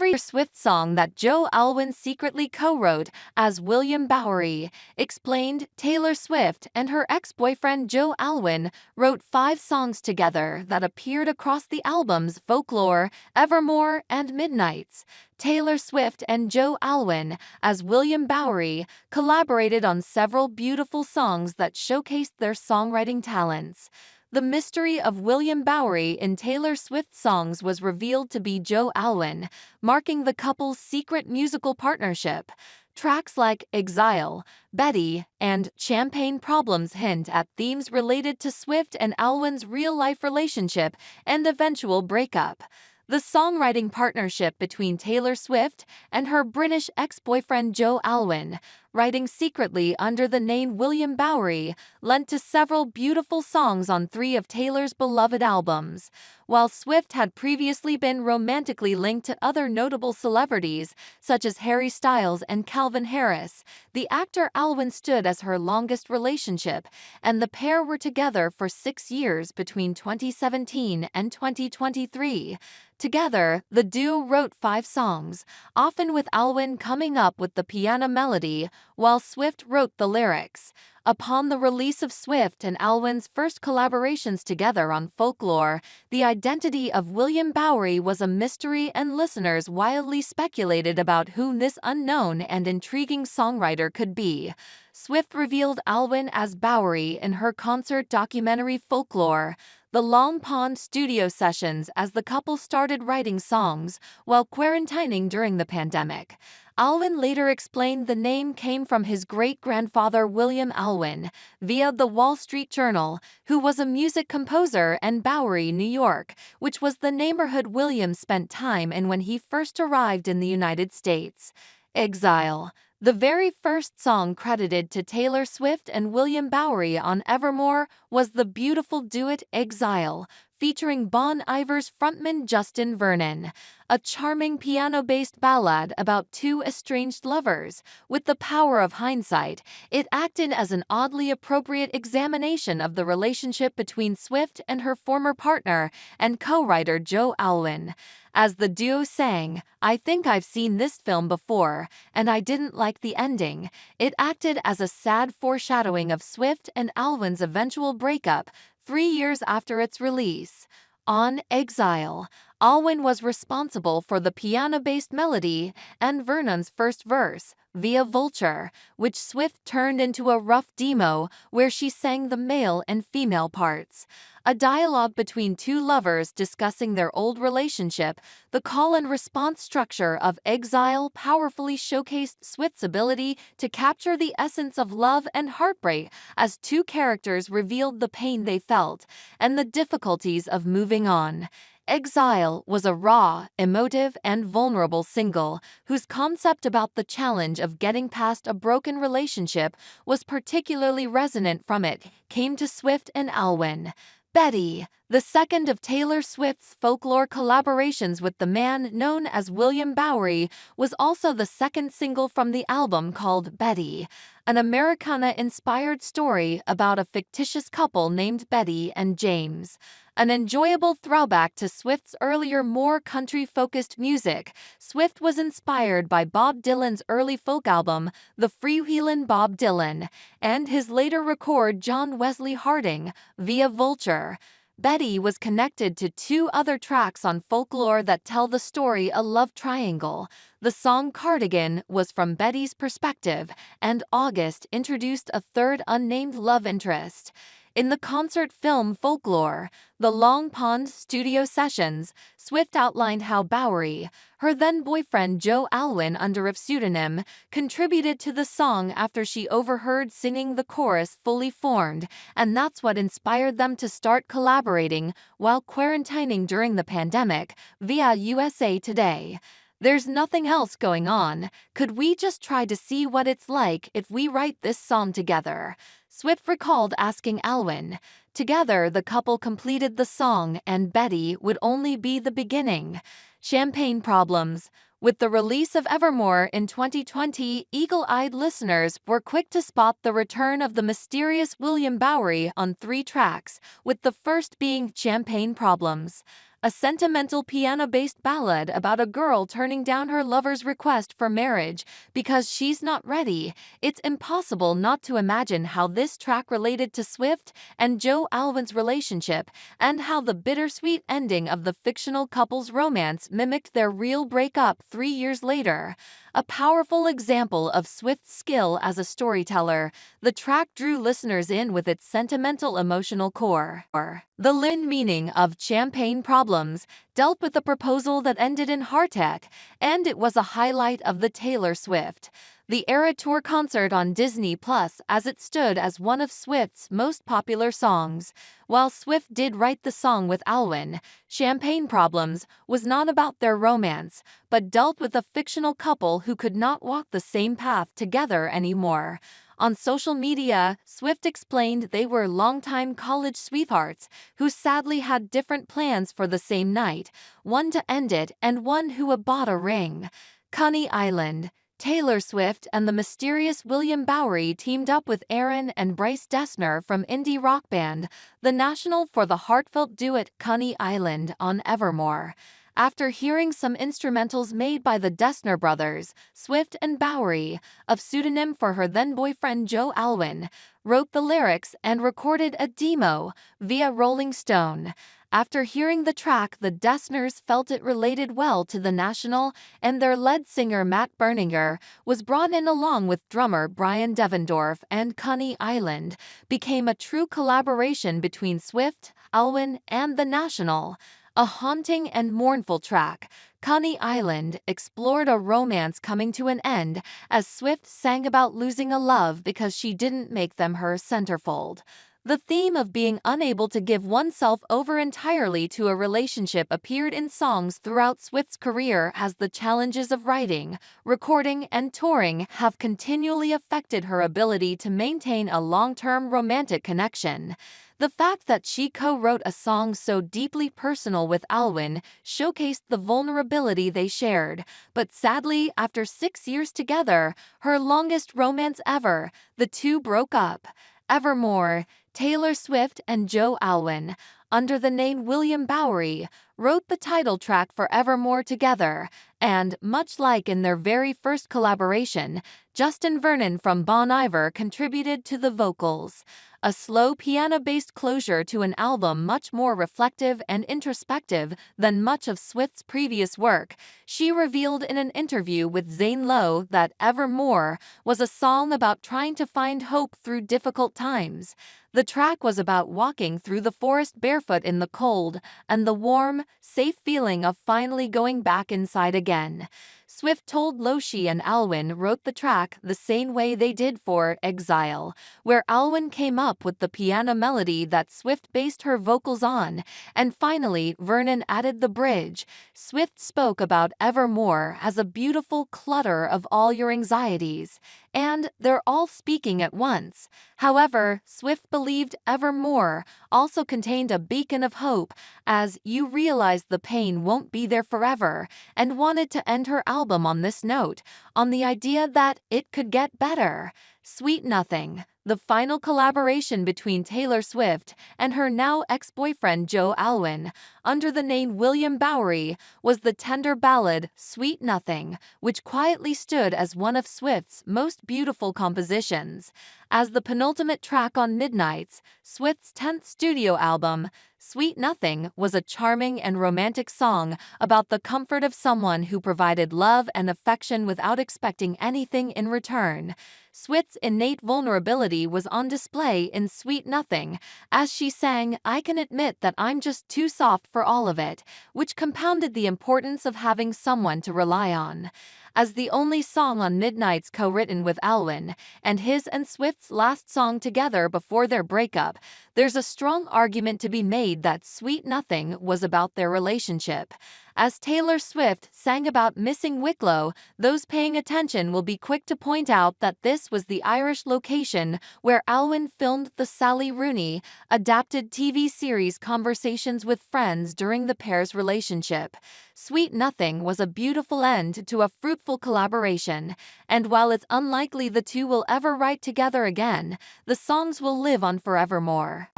every Swift song that Joe Alwyn secretly co-wrote as William Bowery explained. Taylor Swift and her ex-boyfriend Joe Alwyn wrote 5 songs together that appeared across the albums Folklore, Evermore, and Midnights. Taylor Swift and Joe Alwyn, as William Bowery, collaborated on several beautiful songs that showcased their songwriting talents. The mystery of William Bowery in Taylor Swift songs was revealed to be Joe Alwyn, marking the couple's secret musical partnership. Tracks like Exile, Betty, and Champagne Problems hint at themes related to Swift and Alwyn's real-life relationship and eventual breakup. The songwriting partnership between Taylor Swift and her British ex-boyfriend Joe Alwyn, writing secretly under the name William Bowery, lent to several beautiful songs on 3 of Taylor's beloved albums. While Swift had previously been romantically linked to other notable celebrities, such as Harry Styles and Calvin Harris, the actor Alwyn stood as her longest relationship, and the pair were together for 6 years between 2017 and 2023. Together, the duo wrote 5 songs, often with Alwyn coming up with the piano melody, while Swift wrote the lyrics. Upon the release of Swift and Alwyn's first collaborations together on Folklore, the identity of William Bowery was a mystery, and listeners wildly speculated about who this unknown and intriguing songwriter could be. Swift revealed Alwyn as Bowery in her concert documentary Folklore, the Long Pond studio sessions, as the couple started writing songs while quarantining during the pandemic. Alwyn later explained the name came from his great-grandfather William Alwyn, via the Wall Street Journal, who was a music composer, and Bowery, New York, which was the neighborhood William spent time in when he first arrived in the United States. Exile, the very first song credited to Taylor Swift and William Bowery on Evermore, was the beautiful duet Exile, featuring Bon Iver's frontman Justin Vernon, a charming piano-based ballad about 2 estranged lovers. With the power of hindsight, it acted as an oddly appropriate examination of the relationship between Swift and her former partner and co-writer Joe Alwyn. As the duo sang, "I think I've seen this film before, and I didn't like the ending," it acted as a sad foreshadowing of Swift and Alwyn's eventual breakup 3 years after its release. On Exile, Alwyn was responsible for the piano-based melody and Vernon's first verse, via Vulture, which Swift turned into a rough demo where she sang the male and female parts. A dialogue between 2 lovers discussing their old relationship, the call-and-response structure of Exile powerfully showcased Swift's ability to capture the essence of love and heartbreak, as 2 characters revealed the pain they felt and the difficulties of moving on. Exile was a raw, emotive, and vulnerable single whose concept about the challenge of getting past a broken relationship was particularly resonant. From it came to Swift and Alwyn. Betty, the second of Taylor Swift's Folklore collaborations with the man known as William Bowery, was also the second single from the album, called Betty, an Americana-inspired story about a fictitious couple named Betty and James. An enjoyable throwback to Swift's earlier, more country-focused music, Swift was inspired by Bob Dylan's early folk album, The Freewheelin' Bob Dylan, and his later record John Wesley Harding, via Vulture. Betty was connected to 2 other tracks on Folklore that tell the story a love triangle. The song Cardigan was from Betty's perspective, and August introduced a third unnamed love interest. In the concert film Folklore, The Long Pond studio sessions, Swift outlined how Bowery, her then-boyfriend Joe Alwyn under a pseudonym, contributed to the song after she overheard singing the chorus fully formed, and that's what inspired them to start collaborating while quarantining during the pandemic, via USA Today. "There's nothing else going on. Could we just try to see what it's like if we write this song together?" Swift recalled asking Alwyn. Together, the couple completed the song, and Betty would only be the beginning. Champagne Problems. With the release of Evermore in 2020, eagle-eyed listeners were quick to spot the return of the mysterious William Bowery on 3 tracks, with the first being Champagne Problems. a sentimental piano-based ballad about a girl turning down her lover's request for marriage because she's not ready. It's impossible not to imagine how this track related to Swift and Joe Alwyn's relationship, and how the bittersweet ending of the fictional couple's romance mimicked their real breakup 3 years later. A powerful example of Swift's skill as a storyteller, the track drew listeners in with its sentimental emotional core. The lyric meaning of Champagne Problems dealt with a proposal that ended in heartache, and it was a highlight of the Taylor Swift The Era Tour concert on Disney Plus, as it stood as one of Swift's most popular songs. While Swift did write the song with Alwyn, Champagne Problems was not about their romance, but dealt with a fictional couple who could not walk the same path together anymore. On social media, Swift explained they were longtime college sweethearts who sadly had different plans for the same night, one to end it and one who had bought a ring. Coney Island. Taylor Swift and the mysterious William Bowery teamed up with Aaron and Bryce Dessner from indie rock band The National for the heartfelt duet Coney Island on Evermore. After hearing some instrumentals made by the Dessner brothers, Swift and Bowery, a pseudonym for her then-boyfriend Joe Alwyn, wrote the lyrics and recorded a demo via Rolling Stone. After hearing the track, the Dessners felt it related well to The National, and their lead singer Matt Berninger was brought in along with drummer Brian Devendorf, and Connie Island became a true collaboration between Swift, Alwyn, and The National. A haunting and mournful track, Coney Island explored a romance coming to an end as Swift sang about losing a love because she didn't make them her centerfold. The theme of being unable to give oneself over entirely to a relationship appeared in songs throughout Swift's career, as the challenges of writing, recording, and touring have continually affected her ability to maintain a long-term romantic connection. The fact that she co-wrote a song so deeply personal with Alwyn showcased the vulnerability they shared, but sadly, after 6 years together, her longest romance ever, the two broke up. Evermore. Taylor Swift and Joe Alwyn, under the name William Bowery, wrote the title track for Evermore together, and, much like in their very first collaboration, Justin Vernon from Bon Iver contributed to the vocals. A slow piano-based closure to an album much more reflective and introspective than much of Swift's previous work, she revealed in an interview with Zane Lowe that Evermore was a song about trying to find hope through difficult times. The track was about walking through the forest barefoot in the cold, and the warm, safe feeling of finally going back inside again. Swift told Lowe she and Alwyn wrote the track the same way they did for Exile, where Alwyn came up with the piano melody that Swift based her vocals on, and finally Vernon added the bridge. Swift spoke about Evermore as a beautiful clutter of all your anxieties, and they're all speaking at once. However, Swift believed Evermore also contained a beacon of hope, as you realize the pain won't be there forever, and wanted to end her album on this note, on the idea that it could get better. Sweet Nothing, the final collaboration between Taylor Swift and her now ex-boyfriend Joe Alwyn, under the name William Bowery, was the tender ballad Sweet Nothing, which quietly stood as one of Swift's most beautiful compositions. As the penultimate track on Midnight's, Swift's 10th studio album, Sweet Nothing was a charming and romantic song about the comfort of someone who provided love and affection without expecting anything in return. Swift's innate vulnerability was on display in Sweet Nothing, as she sang, "I can admit that I'm just too soft for all of it," which compounded the importance of having someone to rely on. As the only song on Midnight's co-written with Alwyn, and his and Swift's last song together before their breakup, there's a strong argument to be made that Sweet Nothing was about their relationship. As Taylor Swift sang about missing Wicklow, those paying attention will be quick to point out that this was the Irish location where Alwyn filmed the Sally Rooney adapted TV series Conversations with Friends during the pair's relationship. Sweet Nothing was a beautiful end to a fruitful collaboration, and while it's unlikely the two will ever write together again, the songs will live on forevermore.